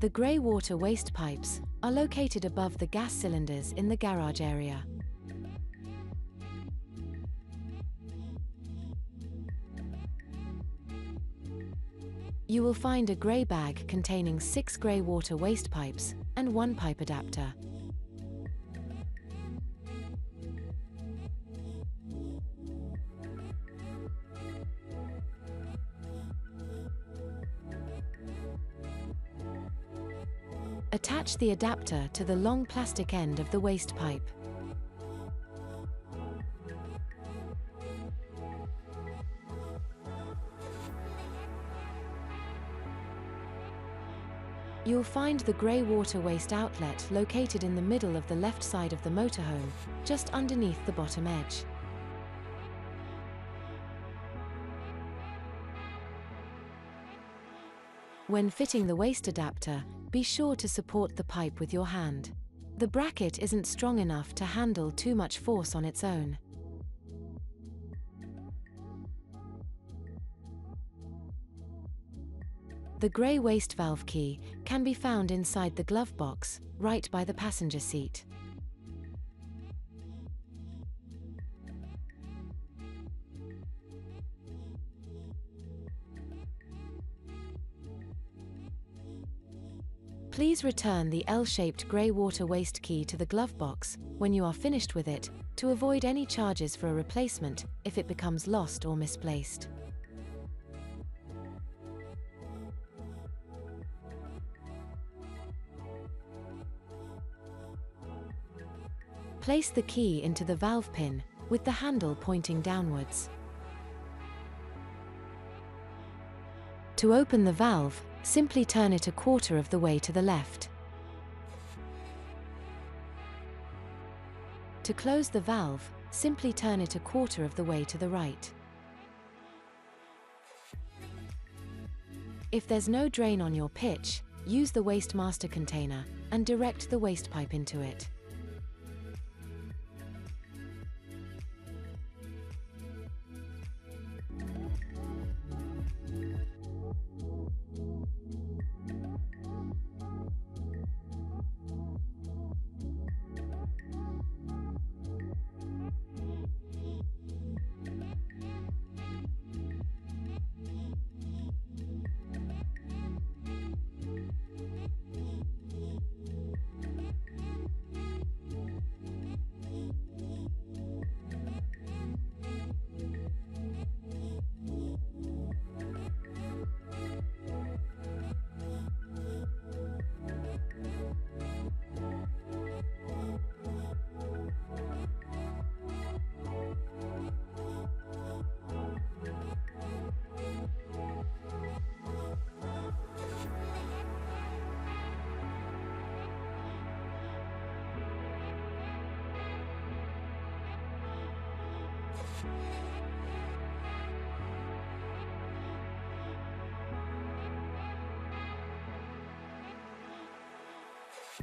The grey water waste pipes are located above the gas cylinders in the garage area. You will find a grey bag containing 6 grey water waste pipes and 1 pipe adapter. Attach the adapter to the long plastic end of the waste pipe. You'll find the grey water waste outlet located in the middle of the left side of the motorhome, just underneath the bottom edge. When fitting the waste adapter, be sure to support the pipe with your hand. The bracket isn't strong enough to handle too much force on its own. The grey waste valve key can be found inside the glove box, right by the passenger seat. Please return the L-shaped grey water waste key to the glove box when you are finished with it, to avoid any charges for a replacement if it becomes lost or misplaced. Place the key into the valve pin, with the handle pointing downwards. To open the valve, simply turn it a quarter of the way to the left. To close the valve, simply turn it a quarter of the way to the right. If there's no drain on your pitch, use the waste master container and direct the waste pipe into it.